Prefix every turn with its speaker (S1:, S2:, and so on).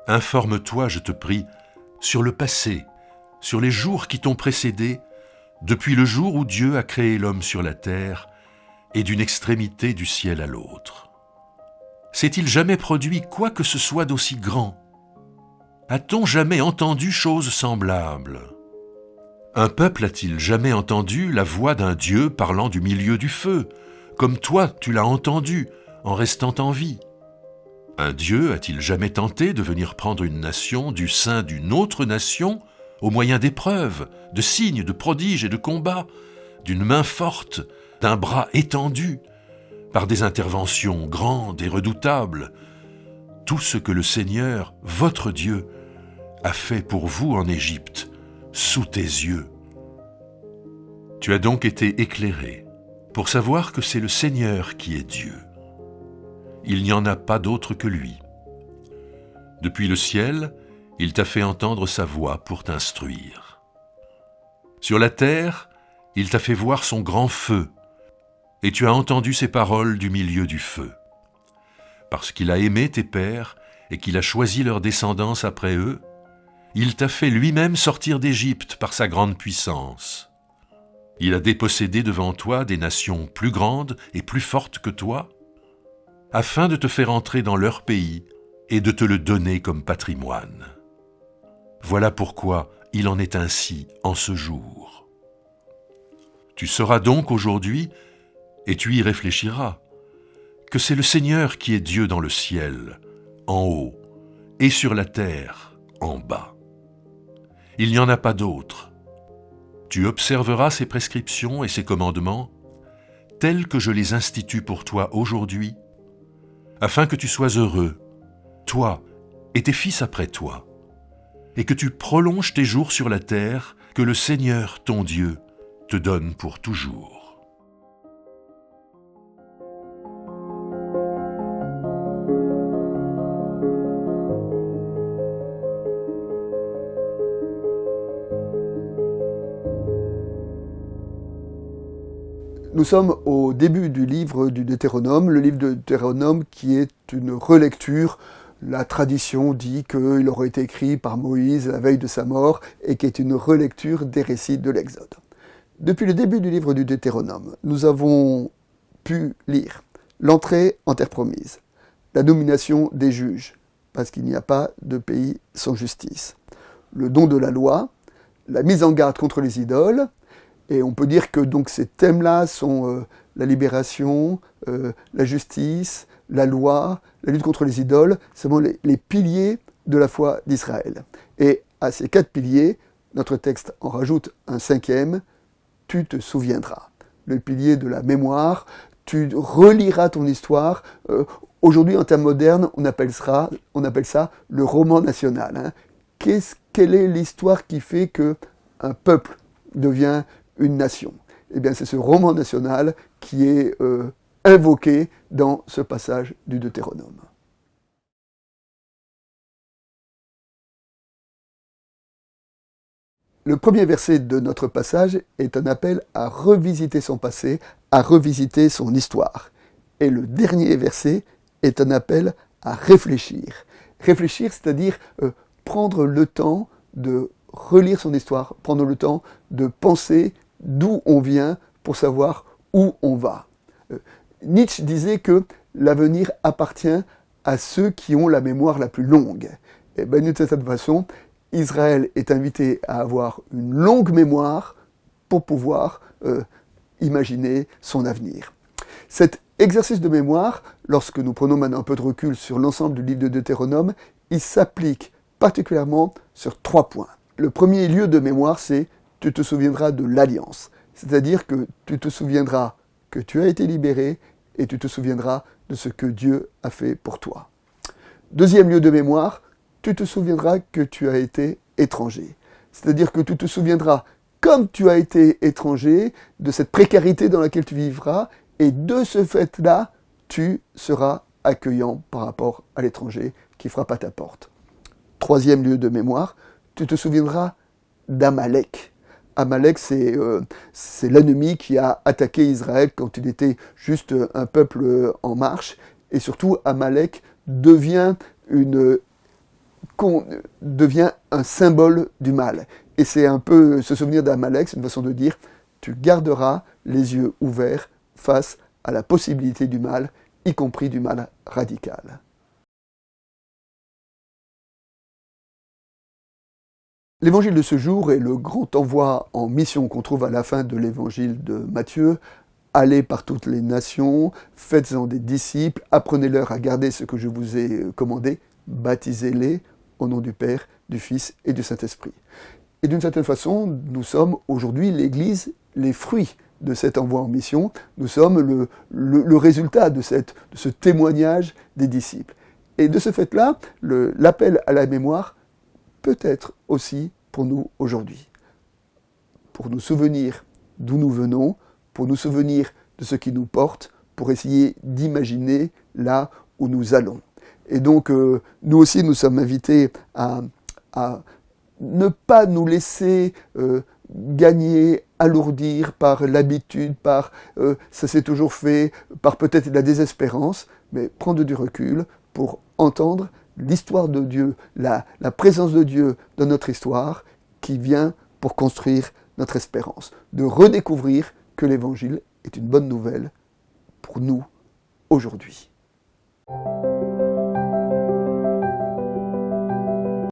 S1: Informe-toi, je te prie, sur le passé, sur les jours qui t'ont précédé, depuis le jour où Dieu a créé l'homme sur la terre et d'une extrémité du ciel à l'autre. S'est-il jamais produit quoi que ce soit d'aussi grand? A-t-on jamais entendu chose semblable? Un peuple a-t-il jamais entendu la voix d'un Dieu parlant du milieu du feu, comme toi tu l'as entendu en restant en vie? Un Dieu a-t-il jamais tenté de venir prendre une nation du sein d'une autre nation au moyen d'épreuves, de signes, de prodiges et de combats, d'une main forte, d'un bras étendu, par des interventions grandes et redoutables, tout ce que le Seigneur, votre Dieu, a fait pour vous en Égypte, sous tes yeux. Tu as donc été éclairé pour savoir que c'est le Seigneur qui est Dieu. Il n'y en a pas d'autre que lui. Depuis le ciel, il t'a fait entendre sa voix pour t'instruire. Sur la terre, il t'a fait voir son grand feu, et tu as entendu ses paroles du milieu du feu. Parce qu'il a aimé tes pères et qu'il a choisi leur descendance après eux, il t'a fait lui-même sortir d'Égypte par sa grande puissance. Il a dépossédé devant toi des nations plus grandes et plus fortes que toi, afin de te faire entrer dans leur pays et de te le donner comme patrimoine. Voilà pourquoi il en est ainsi en ce jour. Tu sauras donc aujourd'hui, et tu y réfléchiras, que c'est le Seigneur qui est Dieu dans le ciel, en haut, et sur la terre, en bas. Il n'y en a pas d'autre. Tu observeras ses prescriptions et ses commandements, tels que je les institue pour toi aujourd'hui, afin que tu sois heureux, toi et tes fils après toi, et que tu prolonges tes jours sur la terre que le Seigneur, ton Dieu, te donne pour toujours.
S2: Nous sommes au début du livre du Deutéronome, le livre de Deutéronome qui est une relecture. La tradition dit qu'il aurait été écrit par Moïse à la veille de sa mort et qui est une relecture des récits de l'Exode. Depuis le début du livre du Deutéronome, nous avons pu lire l'entrée en terre promise, la nomination des juges, parce qu'il n'y a pas de pays sans justice, le don de la loi, la mise en garde contre les idoles. Et on peut dire que donc ces thèmes-là sont la libération, la justice, la loi, la lutte contre les idoles, c'est vraiment les piliers de la foi d'Israël. Et à ces 4 piliers, notre texte en rajoute un 5e, tu te souviendras. Le pilier de la mémoire, tu reliras ton histoire. Aujourd'hui, en termes modernes, on appelle ça le roman national. Hein. Quelle est l'histoire qui fait qu'un peuple devient une nation? Eh bien, c'est ce roman national qui est invoqué dans ce passage du Deutéronome. Le premier verset de notre passage est un appel à revisiter son passé, à revisiter son histoire. Et le dernier verset est un appel à réfléchir. Réfléchir, c'est-à-dire prendre le temps de relire son histoire, prendre le temps de penser d'où on vient pour savoir où on va. Nietzsche disait que l'avenir appartient à ceux qui ont la mémoire la plus longue. Et bien, de cette façon, Israël est invité à avoir une longue mémoire pour pouvoir imaginer son avenir. Cet exercice de mémoire, lorsque nous prenons maintenant un peu de recul sur l'ensemble du livre de Deutéronome, il s'applique particulièrement sur 3 points. Le premier lieu de mémoire, c'est « tu te souviendras de l'alliance », c'est-à-dire que tu te souviendras que tu as été libéré et tu te souviendras de ce que Dieu a fait pour toi. Deuxième lieu de mémoire, tu te souviendras que tu as été étranger, c'est-à-dire que tu te souviendras, comme tu as été étranger, de cette précarité dans laquelle tu vivras, et de ce fait-là, tu seras accueillant par rapport à l'étranger qui frappe à ta porte. Troisième lieu de mémoire, tu te souviendras d'Amalek. Amalek, c'est l'ennemi qui a attaqué Israël quand il était juste un peuple en marche. Et surtout, Amalek devient une qu'on devient un symbole du mal. Et c'est un peu se souvenir d'Amalek, c'est une façon de dire tu garderas les yeux ouverts face à la possibilité du mal, y compris du mal radical. L'évangile de ce jour est le grand envoi en mission qu'on trouve à la fin de l'évangile de Matthieu. Allez par toutes les nations, faites-en des disciples, apprenez-leur à garder ce que je vous ai commandé, baptisez-les au nom du Père, du Fils et du Saint-Esprit. Et d'une certaine façon, nous sommes aujourd'hui l'Église, les fruits de cet envoi en mission, nous sommes le résultat de ce témoignage des disciples. Et de ce fait-là, l'appel à la mémoire peut être aussi pour nous aujourd'hui. Pour nous souvenir d'où nous venons, pour nous souvenir de ce qui nous porte, pour essayer d'imaginer là où nous allons. Et donc, nous aussi, nous sommes invités à ne pas nous laisser gagner, alourdir par l'habitude, par ça s'est toujours fait, par peut-être la désespérance, mais prendre du recul pour entendre l'histoire de Dieu, la présence de Dieu dans notre histoire qui vient pour construire notre espérance, de redécouvrir que l'Évangile est une bonne nouvelle pour nous aujourd'hui.